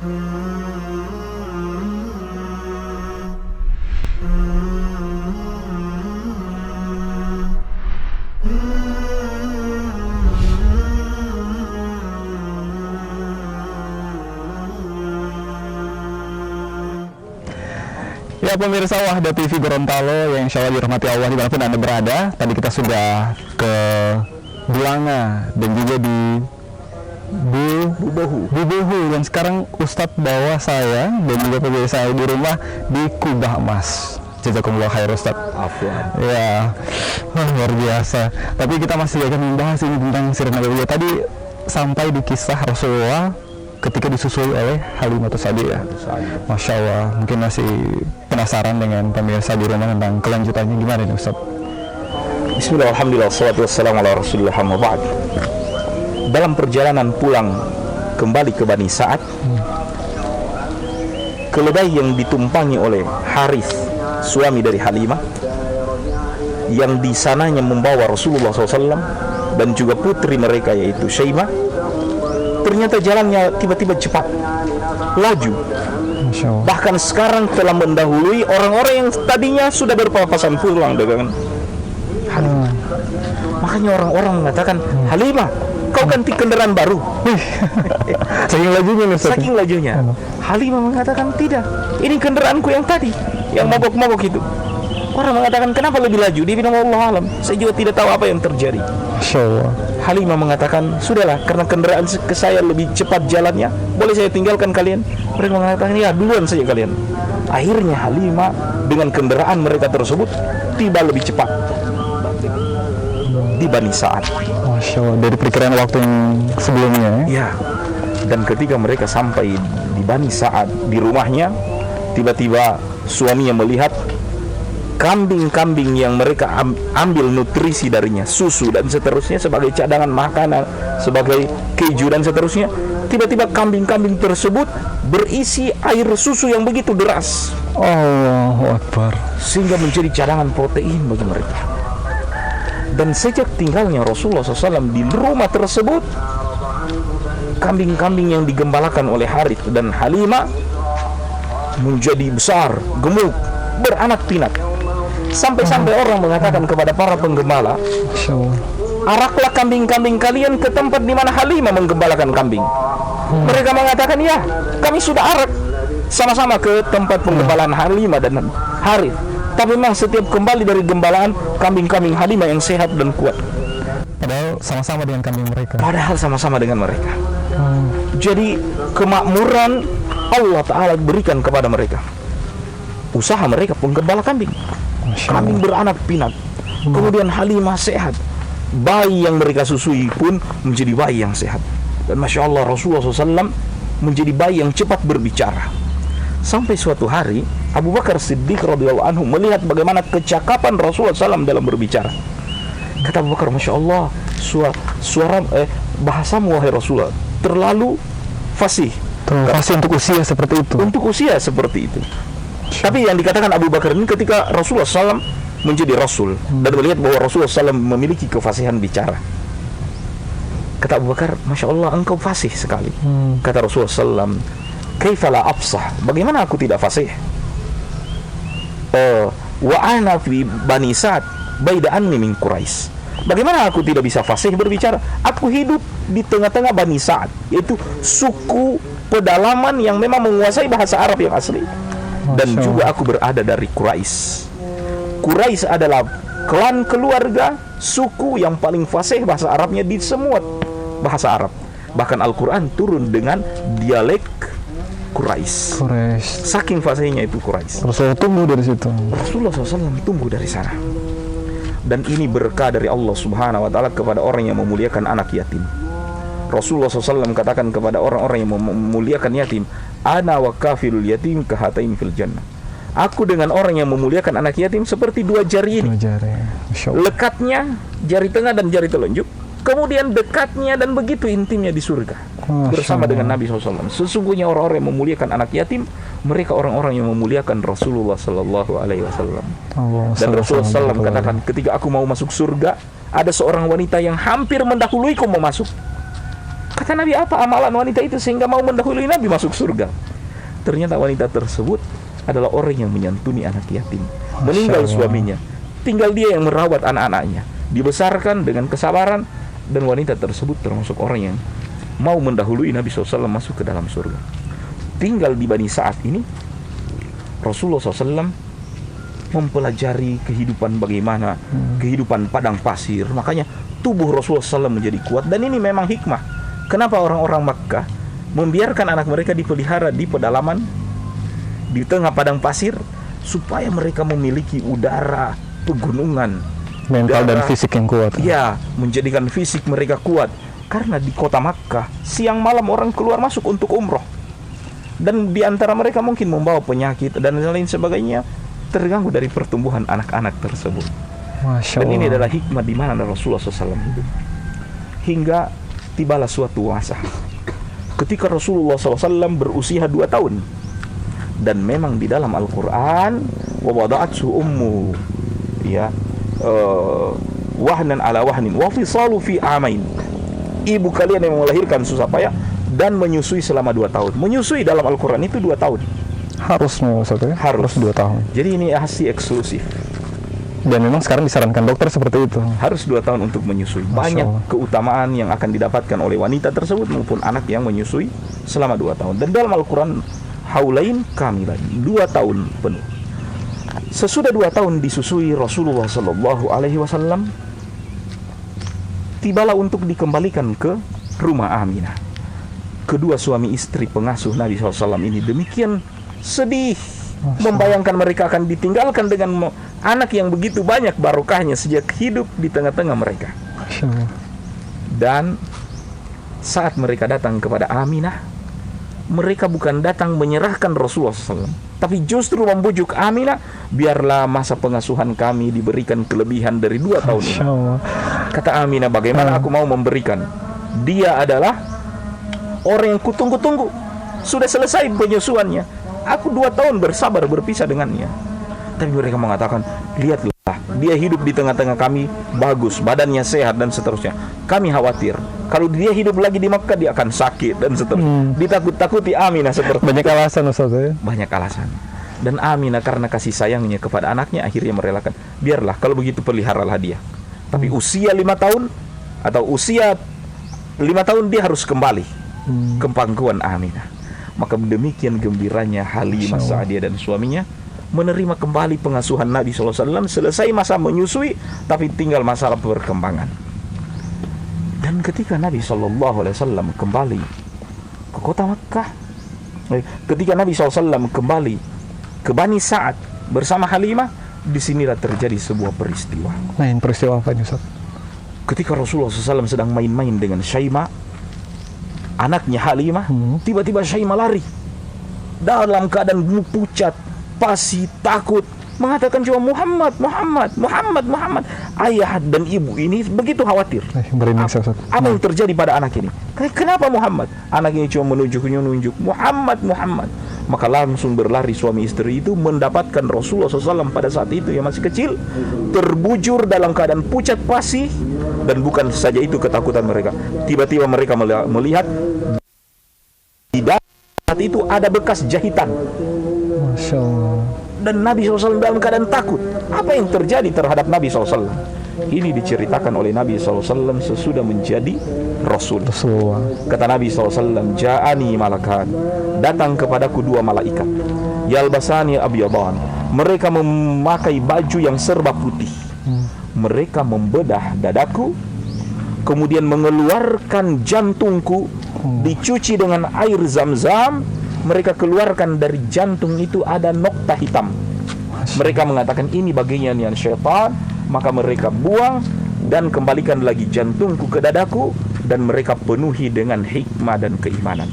Ya pemirsa Wahda TV Gorontalo yang insya Allah dirahmati Allah dimanapun Anda berada. Tadi kita sudah ke Bulanga dan juga di Bubohu, dan sekarang Ustadz bawa saya dan juga pemirsa di rumah di Kubah Emas. Jazakumullah khair Ustadz. Afwan. Ya, luar biasa. Tapi kita masih akan membahas ini tentang sirna Nabi. Tadi sampai di kisah Rasulullah ketika disusui oleh Halimatus Sa'diyah. Masya Allah, mungkin masih penasaran dengan pemirsa di rumah tentang kelanjutannya gimana nih Ustaz? Bismillah, alhamdulillah, wassalatu wassalamu ala rasulillah, amma ba'd. Dalam perjalanan pulang kembali ke Bani Sa'ad, keledai yang ditumpangi oleh Harith, suami dari Halimah, yang di sananya membawa Rasulullah SAW dan juga putri mereka yaitu Syaimah, ternyata jalannya tiba-tiba cepat, laju. Bahkan sekarang telah mendahului orang-orang yang tadinya sudah berpapasan pulang dengan Halimah. Makanya orang-orang mengatakan, Halimah, kau ganti kendaraan baru. Saking lajunya Ustaz. Saking lajunya. Halimah mengatakan, tidak, ini kendaraanku yang tadi, yang mogok-mogok itu. Orang mengatakan, kenapa lebih laju? Dia bilang, Allah alam, saya juga tidak tahu apa yang terjadi. Masya Allah. Halimah mengatakan, sudahlah, karena kendaraan ke saya lebih cepat jalannya, boleh saya tinggalkan kalian? Mereka mengatakan, ya duluan saja kalian. Akhirnya Halimah dengan kendaraan mereka tersebut tiba lebih cepat di Bani Sa'ad. Masya Allah, dari perkiraan waktu yang sebelumnya ya. Dan ketika mereka sampai di Bani Sa'ad, di rumahnya, tiba-tiba suaminya melihat kambing-kambing yang mereka ambil nutrisi darinya, susu dan seterusnya sebagai cadangan makanan, sebagai keju dan seterusnya. Tiba-tiba kambing-kambing tersebut berisi air susu yang begitu deras. Allahu Akbar. Sehingga menjadi cadangan protein bagi mereka. Dan sejak tinggalnya Rasulullah SAW di rumah tersebut, kambing-kambing yang digembalakan oleh Harith dan Halimah menjadi besar, gemuk, beranak pinak. Sampai-sampai orang mengatakan kepada para penggembala, araklah kambing-kambing kalian ke tempat di mana Halimah menggembalakan kambing. Mereka mengatakan, ya, kami sudah arak sama-sama ke tempat penggembalaan Halimah dan Harith. Tapi memang setiap kembali dari gembalaan, kambing-kambing Halimah yang sehat dan kuat. Padahal sama-sama dengan kambing mereka. Padahal sama-sama dengan mereka. Jadi kemakmuran Allah Ta'ala berikan kepada mereka. Usaha mereka penggembala kambing. Kambing beranak pinak. Kemudian Halimah sehat. Bayi yang mereka susui pun menjadi bayi yang sehat. Dan Masya Allah, Rasulullah SAW menjadi bayi yang cepat berbicara. Sampai suatu hari Abu Bakar Siddiq radhiyallahu anhu melihat bagaimana kecakapan Rasulullah SAW dalam berbicara. Kata Abu Bakar, Masya Allah, bahasamu wahai Rasulullah terlalu fasih. Terlalu fasih untuk usia seperti itu. Untuk usia seperti itu. Tapi yang dikatakan Abu Bakar ini ketika Rasulullah SAW menjadi Rasul dan melihat bahwa Rasulullah SAW memiliki kefasihan bicara. Kata Abu Bakar, Masya Allah, engkau fasih sekali. Kata Rasulullah SAW, kaifala afsah, bagaimana aku tidak fasih? Wa ana fi Bani Sa'ad baida anni min Quraisy. Bagaimana aku tidak bisa fasih berbicara? Aku hidup di tengah-tengah Bani Sa'ad, yaitu suku pedalaman yang memang menguasai bahasa Arab yang asli. Dan juga aku berada dari Quraisy. Quraisy adalah klan keluarga suku yang paling fasih bahasa Arabnya di semua bahasa Arab. Bahkan Al-Quran turun dengan dialek Quraisy. Saking fasihnya itu Quraisy. Rasulullah tumbuh dari situ. Rasulullah SAW tumbuh dari sana. Dan ini berkah dari Allah Subhanahu wa Ta'ala kepada orang yang memuliakan anak yatim. Rasulullah SAW katakan kepada orang-orang yang memuliakan yatim, ana wa kafilul yatim kahatain fil jannah. Aku dengan orang yang memuliakan anak yatim seperti dua jari ini. Lekatnya jari tengah dan jari telunjuk, kemudian dekatnya dan begitu intimnya di surga bersama dengan Nabi SAW. Sesungguhnya orang-orang yang memuliakan anak yatim, mereka orang-orang yang memuliakan Rasulullah Sallallahu Alaihi Wasallam. Dan Rasulullah SAW katakan, ketika aku mau masuk surga, ada seorang wanita yang hampir mendahuluiku mau masuk. Kata Nabi, apa amalan wanita itu sehingga mau mendahului Nabi masuk surga? Ternyata wanita tersebut adalah orang yang menyantuni anak yatim. Meninggal suaminya, tinggal dia yang merawat anak-anaknya, dibesarkan dengan kesabaran. Dan wanita tersebut termasuk orang yang mau mendahului Nabi SAW masuk ke dalam surga. Tinggal di Bani Sa'ad ini, Rasulullah SAW mempelajari kehidupan bagaimana kehidupan padang pasir. Makanya tubuh Rasulullah SAW menjadi kuat. Dan ini memang hikmah. Kenapa orang-orang Makkah membiarkan anak mereka dipelihara di pedalaman, di tengah padang pasir, supaya mereka memiliki udara pegunungan, mental dan fisik yang kuat. Ya, menjadikan fisik mereka kuat. Karena di kota Makkah siang malam orang keluar masuk untuk umroh, dan di antara mereka mungkin membawa penyakit dan lain sebagainya, terganggu dari pertumbuhan anak-anak tersebut. Masya Dan ini Allah. adalah hikmah di mana Rasulullah SAW hidup. Hingga tibalah suatu masa ketika Rasulullah SAW berusia 2 tahun. Dan memang di dalam Al-Quran, wa wada'athu ummu, ya, wahnan ala wahnin wa fisalu fi amain. Ibu kalian yang melahirkan susah payah dan menyusui selama 2 tahun. Menyusui dalam Al-Quran itu 2 tahun. Harus ya? Harus 2 tahun. Jadi ini ASI eksklusif. Dan memang sekarang disarankan dokter seperti itu. Harus 2 tahun untuk menyusui. Masya Banyak Allah. keutamaan yang akan didapatkan oleh wanita tersebut maupun anak yang menyusui selama 2 tahun. Dan dalam Al-Quran, haulain kamilan, 2 tahun penuh. Sesudah 2 tahun disusui, Rasulullah SAW tibalah untuk dikembalikan ke rumah Aminah. Kedua suami istri pengasuh Nabi SAW ini demikian sedih, membayangkan mereka akan ditinggalkan dengan anak yang begitu banyak barokahnya sejak hidup di tengah-tengah mereka. Masya Allah. Dan saat mereka datang kepada Aminah, mereka bukan datang menyerahkan Rasulullah SAW, tapi justru membujuk Aminah, biarlah masa pengasuhan kami diberikan kelebihan dari 2 tahun ini. Masya Allah. Kata Aminah, bagaimana aku mau memberikan? Dia adalah orang yang kutunggu-tunggu. Sudah selesai penyusuannya. Aku 2 tahun bersabar berpisah dengannya. Tapi mereka mengatakan, lihatlah, dia hidup di tengah-tengah kami, bagus, badannya sehat dan seterusnya. Kami khawatir kalau dia hidup lagi di Makkah dia akan sakit dan seterusnya. Ditakut-takuti Aminah seperti Banyak alasan Ustaz ya. banyak alasan. Dan Aminah karena kasih sayangnya kepada anaknya akhirnya merelakan, biarlah kalau begitu peliharalah dia. Tapi usia 5 tahun atau usia 5 tahun dia harus kembali ke pangkuan Aminah. Maka demikian gembiranya Halimah Sa'diyah dan suaminya menerima kembali pengasuhan Nabi SAW. Selesai masa menyusui, tapi tinggal masalah perkembangan. Dan ketika Nabi SAW kembali ke kota Makkah, ketika Nabi SAW kembali ke Bani Sa'ad bersama Halimah, disinilah terjadi sebuah peristiwa. Peristiwa apa ini Ustaz? Ketika Rasulullah SAW sedang main-main dengan Syaimah, anaknya Halimah, tiba-tiba Syaimah lari dalam keadaan pucat, pasi, takut, mengatakan cuma Muhammad. Ayah dan ibu ini begitu khawatir. Apa yang terjadi pada anak ini? Kenapa Muhammad? Anak ini cuma menunjuk Muhammad. Maka langsung berlari suami istri itu mendapatkan Rasulullah SAW pada saat itu yang masih kecil, terbujur dalam keadaan pucat pasi. Dan bukan saja itu ketakutan mereka, tiba-tiba mereka melihat di dalam saat itu ada bekas jahitan. Masya Allah. Dan Nabi SAW dalam keadaan takut. Apa yang terjadi terhadap Nabi SAW? Ini diceritakan oleh Nabi SAW sesudah menjadi Rasul. Rasulullah. Kata Nabi SAW, Ja'ani malakan, datang kepadaku 2 malaikat, yalbasani abyadan, mereka memakai baju yang serba putih. Mereka membedah dadaku, kemudian mengeluarkan jantungku, dicuci dengan air zam-zam. Mereka keluarkan dari jantung itu ada nokta hitam. Mereka mengatakan ini bagian yang syaitan. Maka mereka buang dan kembalikan lagi jantungku ke dadaku, dan mereka penuhi dengan hikmah dan keimanan.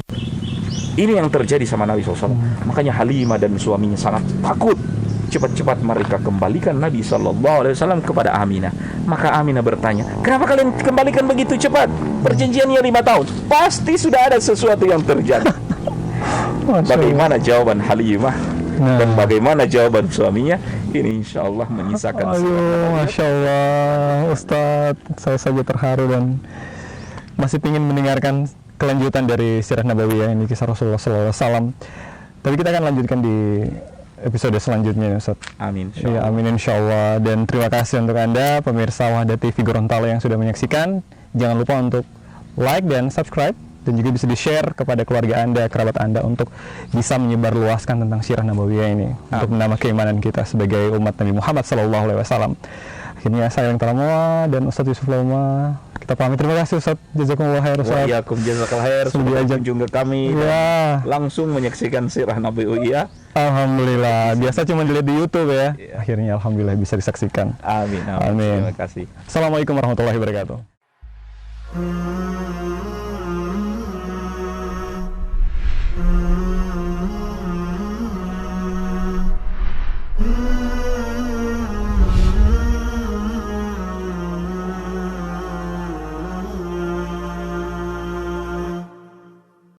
Ini yang terjadi sama Nabi SAW. Makanya Halimah dan suaminya sangat takut. Cepat-cepat mereka kembalikan Nabi SAW kepada Aminah. Maka Aminah bertanya, kenapa kalian kembalikan begitu cepat? Perjanjiannya 5 tahun. Pasti sudah ada sesuatu yang terjadi. Bagaimana jawaban Halimah dan bagaimana jawaban suaminya? Ini insya Allah menyisakan. Masya Allah Ustadz, saya saja terharu dan masih ingin mendengarkan kelanjutan dari sirah nabawiyah ini, kisah Rasulullah SAW. Tapi kita akan lanjutkan di episode selanjutnya, Ustaz. Amin. Ya, amin insyaallah. Dan terima kasih untuk Anda pemirsa Wahda TV Gorontalo yang sudah menyaksikan. Jangan lupa untuk like dan subscribe, dan juga bisa di-share kepada keluarga Anda, kerabat Anda, untuk bisa menyebarluaskan tentang sirah nabawiyah ini, untuk menambah keimanan kita sebagai umat Nabi Muhammad SAW. Akhirnya saya yang Taramoa dan Ustadz Yusuf Lauma, kita pamit. Terima kasih Ustadz, jazakumullah khair Ustadz. Waalaikumsalam jazakallahu khair sudah berkunjung ke kami Ya. langsung menyaksikan sirah nabawiyah. Alhamdulillah, biasa cuma dilihat di YouTube ya. Akhirnya alhamdulillah bisa disaksikan. Amin. Amin. Terima kasih. Assalamualaikum warahmatullahi wabarakatuh.